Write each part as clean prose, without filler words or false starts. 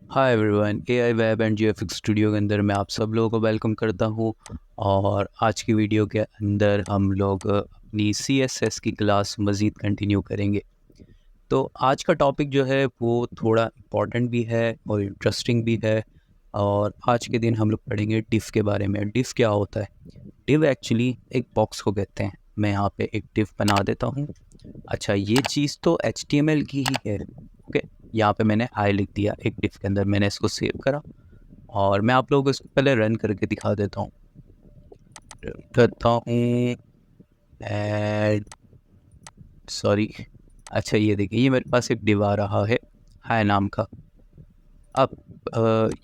Hi everyone, AI web and GFX studio के अंदर मैं आप सब लोगों को वेलकम करता हूँ। और आज की वीडियो के अंदर हम लोग अपनी सीएसएस की क्लास मज़ीद कंटिन्यू करेंगे। तो आज का टॉपिक जो है वो थोड़ा इम्पॉर्टेंट भी है और इंटरेस्टिंग भी है। और आज के दिन हम लोग पढ़ेंगे डिफ के बारे में। डिफ क्या होता है? डिव एक्चुअली एक बॉक्स को कहते हैं। मैं यहाँ पे एक डिव बना देता हूँ। अच्छा, ये चीज़ तो HTML की ही है। ओके, यहाँ पे मैंने आई लिख दिया एक डिफ के अंदर, मैंने इसको सेव करा और मैं आप लोगों को इसको पहले रन करके दिखा देता हूँ। करता हूँ एड, सॉरी। अच्छा, ये देखिए, ये मेरे पास एक डिव आ रहा है हाय नाम का। अब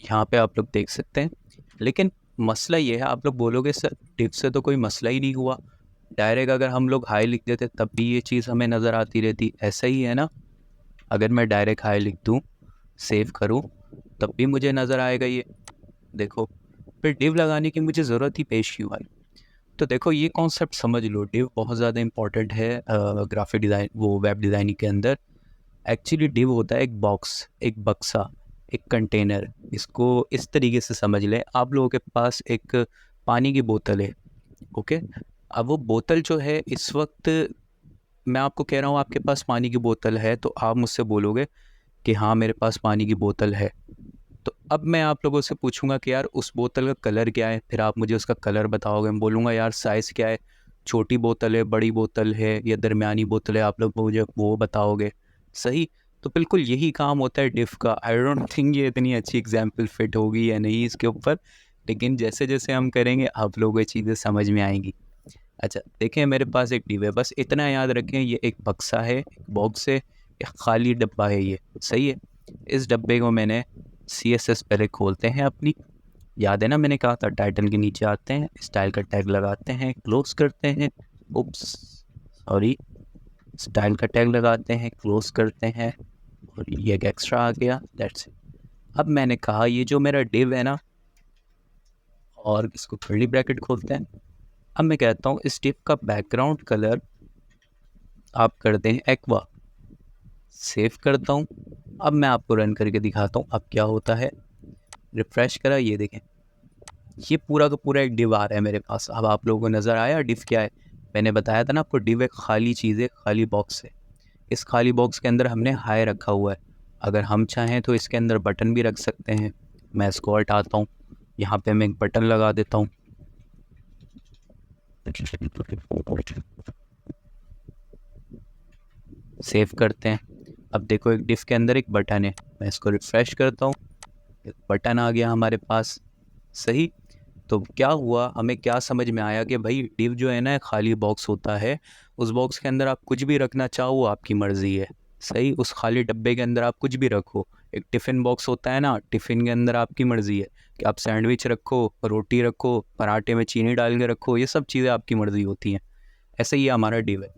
यहाँ पे आप लोग देख सकते हैं, लेकिन मसला ये है, आप लोग बोलोगे सर डिव से तो कोई मसला ही नहीं हुआ, डायरेक्ट अगर हम लोग हाई लिख देते तब भी ये चीज़ हमें नज़र आती रहती। ऐसा ही है ना? अगर मैं डायरेक्ट हाई लिख दूँ, सेव करूँ, तब भी मुझे नज़र आएगा ये। देखो, फिर डिव लगाने की मुझे ज़रूरत ही पेश क्यों आई? तो देखो, ये कॉन्सेप्ट समझ लो, डिव बहुत ज़्यादा इंपॉर्टेंट है ग्राफिक डिज़ाइन, वो वेब डिज़ाइनिंग के अंदर। एक्चुअली डिव होता है एक बॉक्स, एक बक्सा, एक कंटेनर। इसको इस तरीके से समझ लें, आप लोगों के पास एक पानी की बोतल है। ओके, अब वो बोतल जो है, इस वक्त मैं आपको कह रहा हूँ आपके पास पानी की बोतल है, तो आप मुझसे बोलोगे कि हाँ मेरे पास पानी की बोतल है। तो अब मैं आप लोगों से पूछूंगा कि यार उस बोतल का कलर क्या है, फिर आप मुझे उसका कलर बताओगे। मैं बोलूँगा यार साइज़ क्या है, छोटी बोतल है, बड़ी बोतल है या दरमियानी बोतल है, आप लोग मुझे वो बताओगे। सही? तो बिल्कुल यही काम होता है डिफ़ का। आई डोंट थिंक ये इतनी अच्छी एग्जाम्पल फिट होगी या नहीं इसके ऊपर, लेकिन जैसे जैसे हम करेंगे आप लोगों को ये चीज़ें समझ में आएंगी। अच्छा देखें, मेरे पास एक डिव है, बस इतना याद रखें, ये एक बक्सा है, एक बॉक्स है, एक खाली डब्बा है ये। सही है? इस डब्बे को मैंने CSS पहले खोलते हैं अपनी, याद है ना मैंने कहा था टाइटल के नीचे आते हैं, स्टाइल का टैग लगाते हैं, क्लोज करते हैं। उप्स, सॉरी, स्टाइल का टैग लगाते हैं, क्लोज करते हैं, और ये एक एक्स्ट्रा आ गया, दैट्स इट। अब मैंने कहा ये जो मेरा डिव है ना, और इसको कर्ली ब्रैकेट खोलते हैं। अब मैं कहता हूँ इस डिव का बैकग्राउंड कलर आप कर दें एक्वा। सेव करता हूँ। अब मैं आपको रन करके दिखाता हूँ अब क्या होता है। रिफ्रेश करा, ये देखें, ये पूरा का पूरा एक डिव आ रहा है मेरे पास। अब आप लोगों को नज़र आया डिव क्या है? मैंने बताया था ना आपको, डिव एक खाली चीज़ है, खाली बॉक्स है। इस खाली बॉक्स के अंदर हमने हाई रखा हुआ है। अगर हम चाहें तो इसके अंदर बटन भी रख सकते हैं। मैं इसको हटाता हूँ, यहाँ पे मैं एक बटन लगा देता हूँ। सेव करते हैं। अब देखो, एक डिफ के अंदर एक बटन है, मैं इसको रिफ्रेश करता हूँ, एक बटन आ गया हमारे पास। सही? तो क्या हुआ, हमें क्या समझ में आया कि भाई डिव जो है ना खाली बॉक्स होता है, उस बॉक्स के अंदर आप कुछ भी रखना चाहो वो आपकी मर्ज़ी है। सही? उस खाली डब्बे के अंदर आप कुछ भी रखो। एक टिफ़िन बॉक्स होता है ना, टिफ़िन के अंदर आपकी मर्ज़ी है कि आप सैंडविच रखो, रोटी रखो, पराठे में चीनी डाल के रखो, ये सब चीज़ें आपकी मर्ज़ी होती हैं। ऐसे ही हमारा डिव है।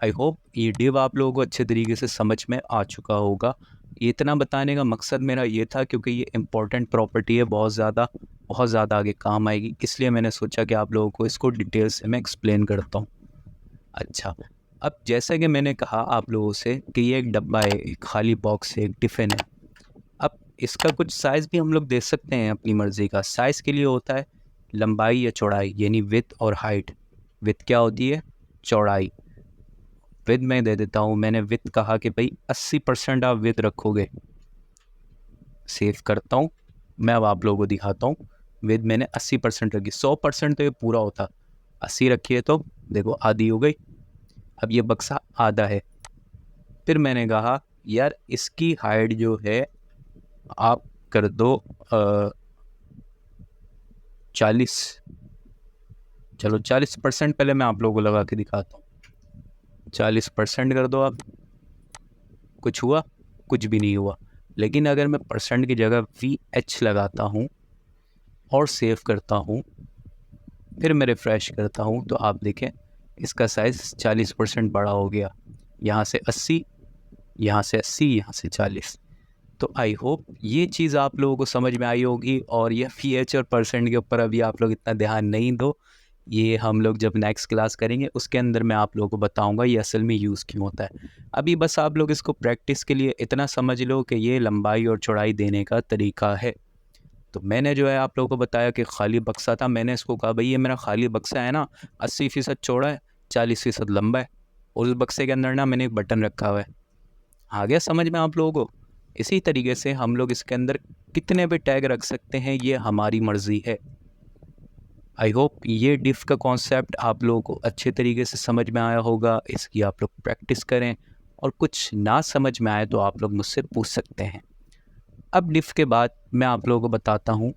आई होप ये डिव आप लोगों को अच्छे तरीके से समझ में आ चुका होगा। ये इतना बताने का मकसद मेरा ये था क्योंकि ये इम्पॉर्टेंट प्रॉपर्टी है, बहुत ज़्यादा आगे काम आएगी, इसलिए मैंने सोचा कि आप लोगों को इसको डिटेल से मैं एक्सप्लेन करता हूँ। अच्छा, अब जैसा कि मैंने कहा आप लोगों से कि ये एक डब्बा है, एक खाली बॉक्स है, एक टिफ़िन है। अब इसका कुछ साइज़ भी हम लोग दे सकते हैं अपनी मर्ज़ी का। साइज़ के लिए होता है लंबाई या चौड़ाई, यानी विड्थ और हाइट। विड्थ क्या होती है? चौड़ाई। विद में दे देता हूँ, मैंने विद कहा कि भाई 80% आप विद रखोगे। सेव करता हूँ। मैं अब आप लोगों को दिखाता हूँ। विद मैंने 80% रखी, 100% तो ये पूरा होता, 80 रखी है तो देखो आधी हो गई। अब ये बक्सा आधा है। फिर मैंने कहा यार इसकी हाइट जो है आप कर दो 40। चलो 40% पहले मैं आप लोगों को लगा के दिखाता हूँ। 40% कर दो आप। कुछ हुआ? कुछ भी नहीं हुआ। लेकिन अगर मैं परसेंट की जगह VH लगाता हूँ और सेव करता हूँ, फिर मैं रिफ़्रेश करता हूँ, तो आप देखें इसका साइज़ 40% बड़ा हो गया। यहाँ से 80, यहाँ से 80, यहाँ से 40। तो आई होप ये चीज़ आप लोगों को समझ में आई होगी। और ये VH और परसेंट के ऊपर अभी आप लोग इतना ध्यान नहीं दो, ये हम लोग जब नेक्स्ट क्लास करेंगे उसके अंदर मैं आप लोगों को बताऊंगा ये असल में यूज़ क्यों होता है। अभी बस आप लोग इसको प्रैक्टिस के लिए इतना समझ लो कि ये लंबाई और चौड़ाई देने का तरीका है। तो मैंने जो है आप लोगों को बताया कि खाली बक्सा था, मैंने इसको कहा भाई ये मेरा खाली बक्सा है ना, 80% चौड़ा है, 40% लंबा है, और उस बक्से के अंदर ना मैंने एक बटन रखा हुआ है। आ गया समझ में आप लोगों को? इसी तरीके से हम लोग इसके अंदर कितने भी टैग रख सकते हैं, ये हमारी मर्ज़ी है। आई होप ये डिफ़ का कॉन्सेप्ट आप लोगों को अच्छे तरीके से समझ में आया होगा। इसकी आप लोग प्रैक्टिस करें, और कुछ ना समझ में आए तो आप लोग मुझसे पूछ सकते हैं। अब डिफ़ के बाद मैं आप लोगों को बताता हूँ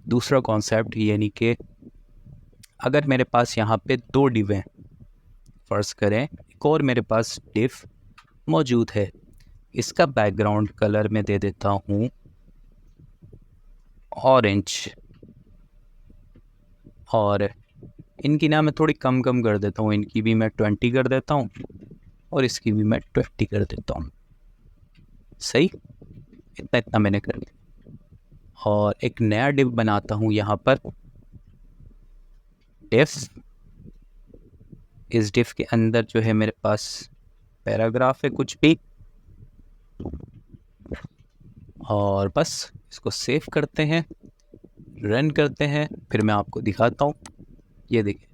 दूसरा कॉन्सेप्ट, यानी कि अगर मेरे पास यहाँ पे दो डिव हैं, फ़र्ज़ करें एक और मेरे पास डिफ़ मौजूद है। इसका बैकग्राउंड कलर मैं दे देता हूँ ऑरेंज, और इनकी ना मैं थोड़ी कम कर देता हूँ, इनकी भी मैं 20 कर देता हूँ और इसकी भी मैं 20 कर देता हूँ। सही, इतना मैंने कर दिया। और एक नया डिव बनाता हूँ यहाँ पर, डिफ। इस डिफ के अंदर जो है मेरे पास पैराग्राफ है कुछ भी, और बस इसको सेव करते हैं, रन करते हैं, फिर मैं आपको दिखाता हूँ। ये देखिए,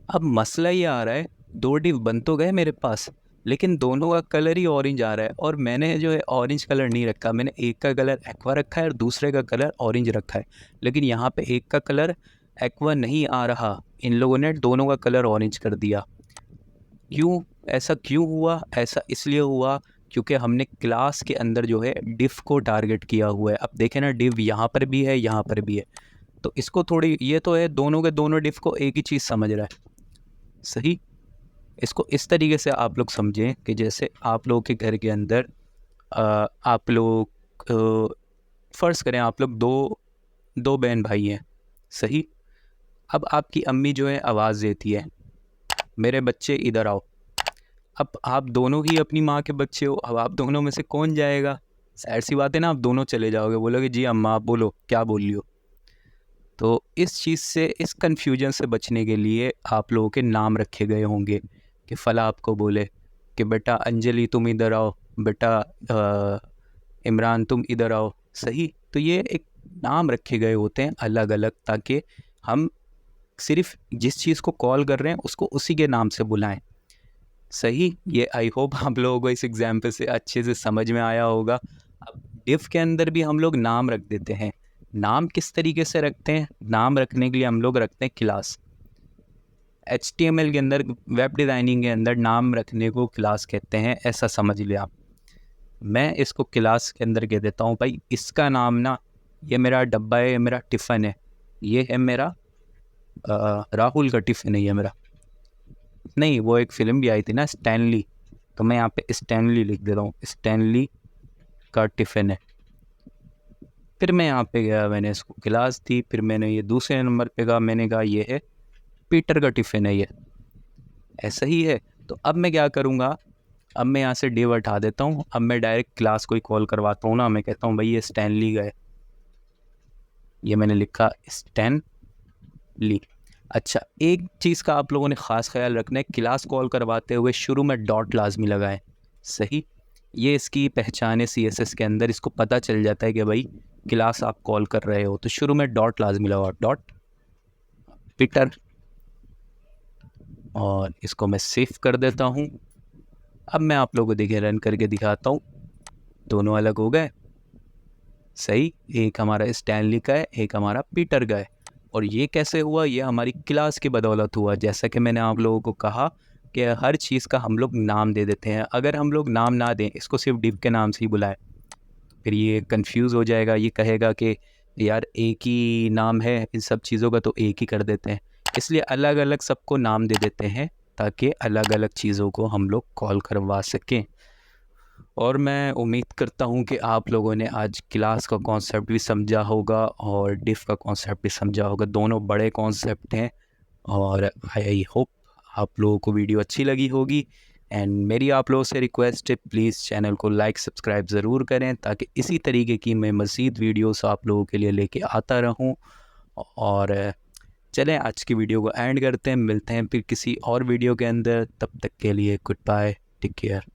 अब मसला ये आ रहा है, दो डिव बन तो गए मेरे पास, लेकिन दोनों का कलर ही ऑरेंज आ रहा है, और मैंने जो है ऑरेंज कलर नहीं रखा, मैंने एक का कलर एक्वा रखा है और दूसरे का कलर ऑरेंज रखा है। लेकिन यहाँ पे एक का कलर एक्वा नहीं आ रहा, इन लोगों ने दोनों का कलर ऑरेंज कर दिया। क्यों? ऐसा क्यों हुआ? ऐसा इसलिए हुआ क्योंकि हमने क्लास के अंदर जो है डिफ को टारगेट किया हुआ है। अब देखें ना, डिव यहाँ पर भी है, यहाँ पर भी है, तो इसको थोड़ी, ये तो है दोनों के दोनों डिफ को एक ही चीज़ समझ रहा है। सही, इसको इस तरीके से आप लोग समझें कि जैसे आप लोगों के घर के अंदर आप लोग फ़र्ज़ करें आप लोग दो बहन भाई हैं। सही, अब आपकी अम्मी जो है आवाज़ देती है, मेरे बच्चे इधर आओ। अब आप दोनों ही अपनी माँ के बच्चे हो, अब आप दोनों में से कौन जाएगा? ज़ाहिर सी बात है ना, आप दोनों चले जाओगे, बोलोगे जी अम्मा आप बोलो क्या बोल रही हो। तो इस चीज़ से, इस कन्फ्यूजन से बचने के लिए आप लोगों के नाम रखे गए होंगे कि फ़ला आपको बोले कि बेटा अंजलि तुम इधर आओ, बेटा इमरान तुम इधर आओ। सही, तो ये एक नाम रखे गए होते हैं अलग अलग, ताकि हम सिर्फ जिस चीज़ को कॉल कर रहे हैं उसको उसी के नाम से बुलाएं। सही, ये आई होप आप लोगों को इस एग्जाम्पल से अच्छे से समझ में आया होगा। अब डिफ के अंदर भी हम लोग नाम रख देते हैं। नाम किस तरीके से रखते हैं? नाम रखने के लिए हम लोग रखते हैं क्लास। HTML के अंदर, वेब डिज़ाइनिंग के अंदर नाम रखने को क्लास कहते हैं, ऐसा समझ लिया आप। मैं इसको क्लास के अंदर कह देता हूँ भाई इसका नाम ना, ये मेरा डब्बा है, ये मेरा टिफ़िन है, ये है मेरा राहुल का टिफ़िन है, ये मेरा नहीं, वो एक फ़िल्म भी आई थी ना स्टैनली, तो मैं यहाँ पे स्टैनली लिख देता हूँ, स्टैनली का टिफ़िन है। फिर मैं यहाँ पे गया, मैंने इसको क्लास दी, फिर मैंने ये दूसरे नंबर पे कहा, मैंने कहा ये है पीटर का टिफ़िन है, ये ऐसा ही है। तो अब मैं क्या करूँगा, अब मैं यहाँ से डिव हटा देता हूँ, अब मैं डायरेक्ट क्लास को ही कॉल करवाता हूँ ना, मैं कहता हूँ भाई ये स्टैनली का है, ये मैंने लिखा स्टैनली। अच्छा, एक चीज़ का आप लोगों ने ख़ास ख्याल रखना है, क्लास कॉल करवाते हुए शुरू में डॉट लाजमी लगाएं। सही, ये इसकी पहचान है CSS के अंदर, इसको पता चल जाता है कि भाई क्लास आप कॉल कर रहे हो, तो शुरू में डॉट लाजमी लगाओ, डॉट पीटर, और इसको मैं सेव कर देता हूँ। अब मैं आप लोगों को देखिए रन करके दिखाता हूँ, दोनों अलग हो गए। सही, एक हमारा स्टैनली का है, एक हमारा पीटर का है। और ये कैसे हुआ? ये हमारी क्लास की बदौलत हुआ। जैसा कि मैंने आप लोगों को कहा कि हर चीज़ का हम लोग नाम दे देते हैं। अगर हम लोग नाम ना दें, इसको सिर्फ डिव के नाम से ही बुलाएं, फिर ये कंफ्यूज हो जाएगा, ये कहेगा कि यार एक ही नाम है इन सब चीज़ों का, तो एक ही कर देते हैं। इसलिए अलग अलग सबको नाम दे देते हैं, ताकि अलग अलग चीज़ों को हम लोग कॉल करवा सकें। और मैं उम्मीद करता हूँ कि आप लोगों ने आज क्लास का कॉन्सेप्ट भी समझा होगा और डिफ का कॉन्सेप्ट भी समझा होगा। दोनों बड़े कॉन्सेप्ट हैं, और आई होप आप लोगों को वीडियो अच्छी लगी होगी। एंड मेरी आप लोगों से रिक्वेस्ट है, प्लीज़ चैनल को लाइक सब्सक्राइब ज़रूर करें, ताकि इसी तरीके की मैं मज़ीद वीडियोस आप लोगों के लिए लेके आता रहूं। और चलें आज की वीडियो को एंड करते हैं, मिलते हैं फिर किसी और वीडियो के अंदर। तब तक के लिए गुड बाय, टेक केयर।